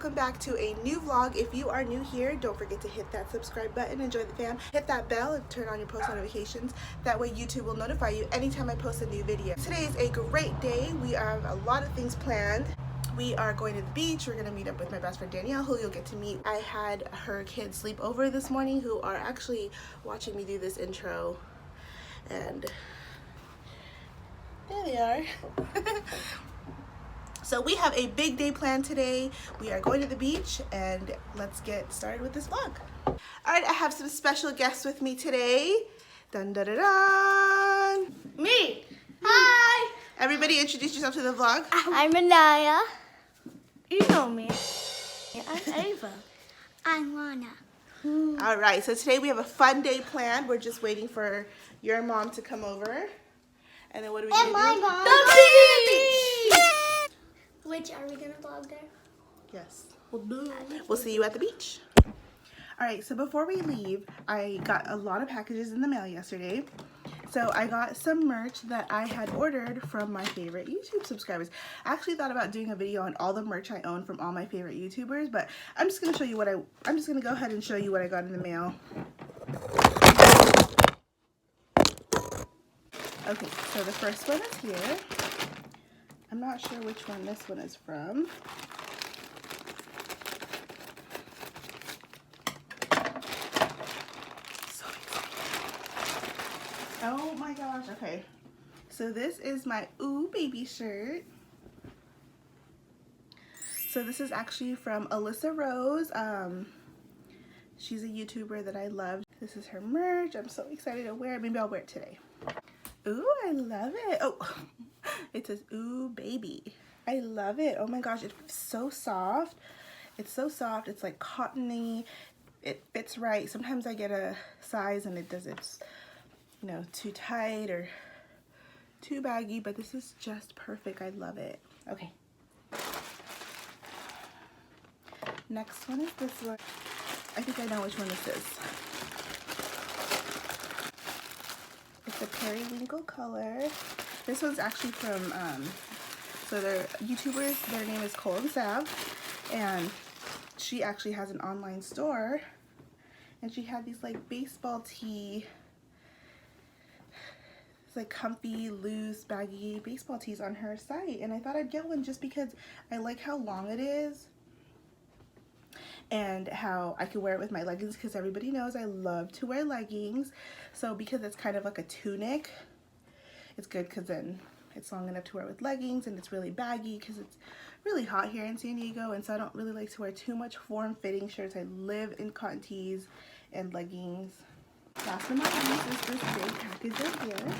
welcome back to a new vlog. If you are new here, don't forget to hit that subscribe button and join the fam. Hit that bell and turn on your post notifications. That way YouTube will notify you anytime I post a new video. Today is a great day. We have a lot of things planned. We are going to the beach. We're going to meet up with my best friend Danielle, who you'll get to meet. I had her kids sleep over this morning, who are actually watching me do this intro. And there they are. So we have a big day planned today. We are going to the beach, and let's get started with this vlog. All right, I have some special guests with me today. Dun dun dun dun. Me. Hi. Everybody introduce yourself to the vlog. I'm Anaya. You know me. I'm Ava. I'm Lana. All right, so today we have a fun day planned. We're just waiting for your mom to come over. And then what are we going to do? Mom. The beach. Which, are we going to vlog there? Yes. We'll see you at the beach. All right, so before we leave, I got a lot of packages in the mail yesterday. So I got some merch that I had ordered from my favorite YouTube subscribers. I actually thought about doing a video on all the merch I own from all my favorite YouTubers, but I'm just going to show you I'm just going to go ahead and show you what I got in the mail. Okay, so the first one is here. I'm not sure which one this one is from. So excited. Oh my gosh, okay. So this is my Ooh Baby shirt. So this is actually from Alyssa Rose. She's a YouTuber that I love. This is her merch. I'm so excited to wear it. Maybe I'll wear it today. Ooh, I love it. Oh, it says Ooh Baby. I love it. Oh my gosh, it's so soft. It's so soft. It's like cottony. It fits right. Sometimes I get a size and it's you know, too tight or too baggy, but this is just perfect. I love it. Okay. Next one is this one. I think I know which one this is. It's a periwinkle color. This one's actually from, so their YouTubers, their name is Cole and Sav, and she actually has an online store, and she had these like baseball tee, it's like comfy, loose, baggy baseball tees on her site, and I thought I'd get one just because I like how long it is and how I could wear it with my leggings, because everybody knows I love to wear leggings. So because it's kind of like a tunic, it's good because then it's long enough to wear with leggings, and it's really baggy because it's really hot here in San Diego, and so I don't really like to wear too much form-fitting shirts. I live in cotton tees and leggings. Last but not least is this big package right here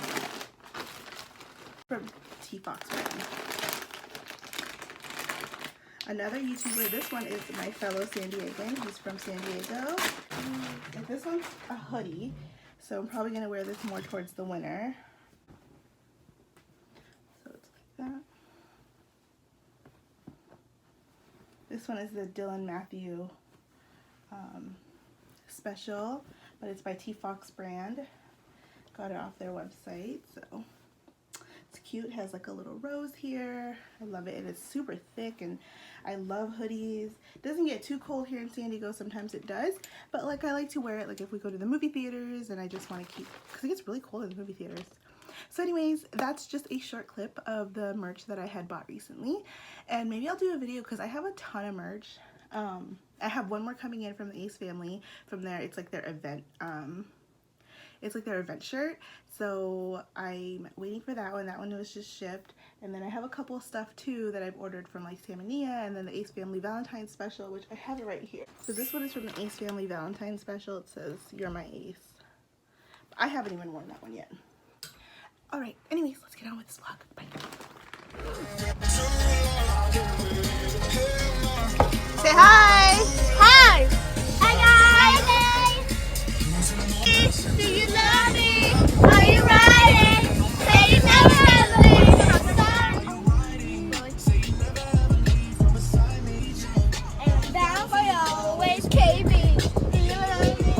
from T-Fox brand. Another YouTuber, this one is my fellow San Diegan. He's from San Diego. And this one's a hoodie, so I'm probably going to wear this more towards the winter. So it's like that. This one is the Dylan Matthew special, but it's by T-Fox brand. Got it off their website, so it's cute. It has like a little rose here. I love it. It is super thick, and I love hoodies. It doesn't get too cold here in San Diego. Sometimes it does, but like I like to wear it like if we go to the movie theaters, and I just want to keep, because it gets really cold in the movie theaters. So anyways, that's just a short clip of the merch that I had bought recently, and maybe I'll do a video because I have a ton of merch. I have one more coming in from the Ace family from there. It's like their event. It's like their event shirt, so I'm waiting for that one. That one was just shipped, and then I have a couple of stuff too that I've ordered from like Sam and Nia, and then the Ace Family Valentine's Special, which I have it right here. So this one is from the Ace Family Valentine's Special. It says, "You're my ace." I haven't even worn that one yet. All right, anyways, let's get on with this vlog. Bye. Say hi! Hi. Hi, guys. Do you love me? Are you ready? Say you never leave. And down for you always, KB. Do you love me?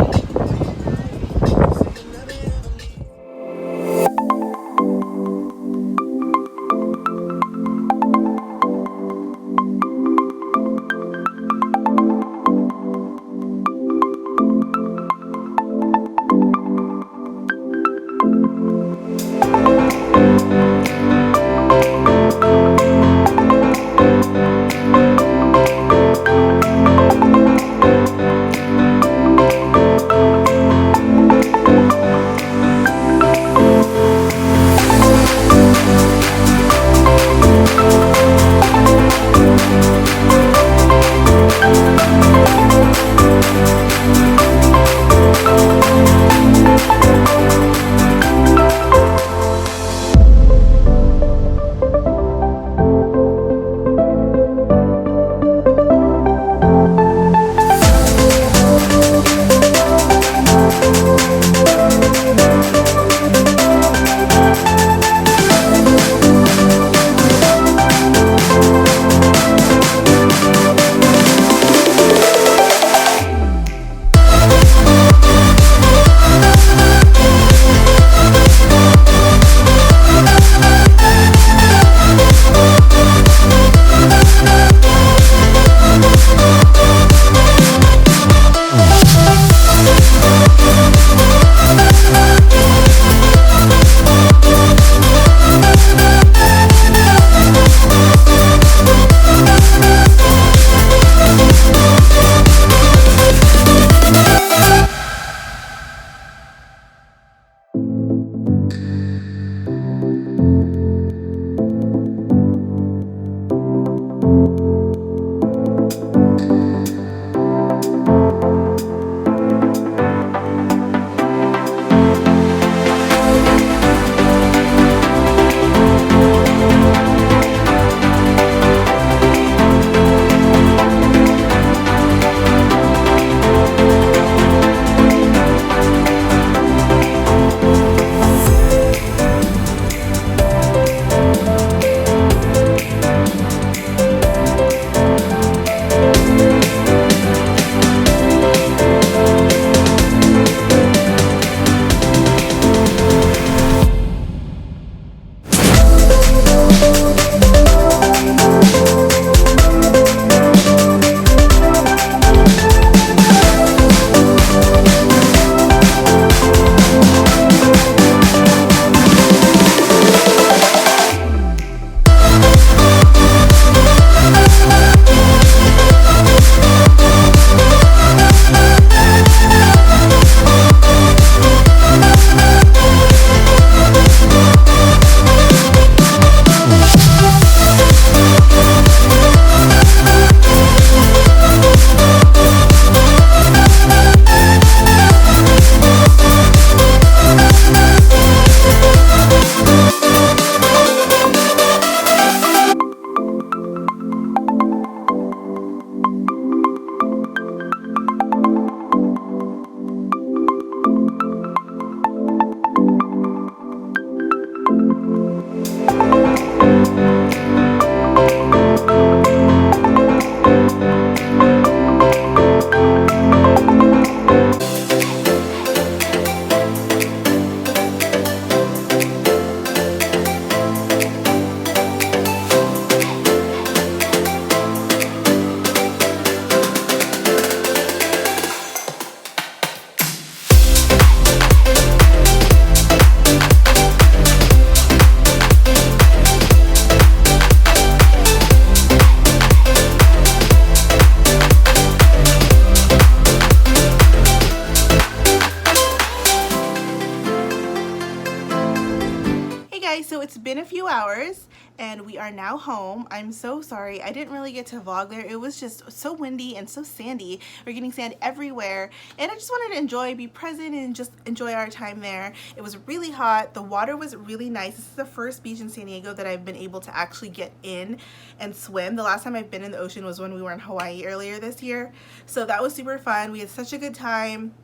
guys, so it's been a few hours and we are now home. I'm so sorry, I didn't really get to vlog there. It was just so windy and so sandy. We're getting sand everywhere and I just wanted to enjoy, be present and just enjoy our time there. It was really hot. The water was really nice. This is the first beach in San Diego that I've been able to actually get in and swim. The last time I've been in the ocean was when we were in Hawaii earlier this year. So that was super fun. We had such a good time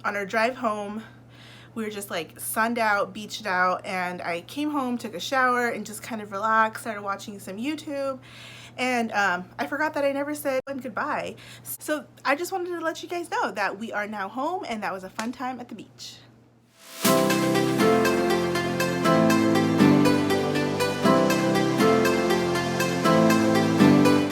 on our drive home. We were just like sunned out, beached out, and I came home, took a shower, and just kind of relaxed, started watching some YouTube, and I forgot that I never said goodbye. So I just wanted to let you guys know that we are now home, and that was a fun time at the beach.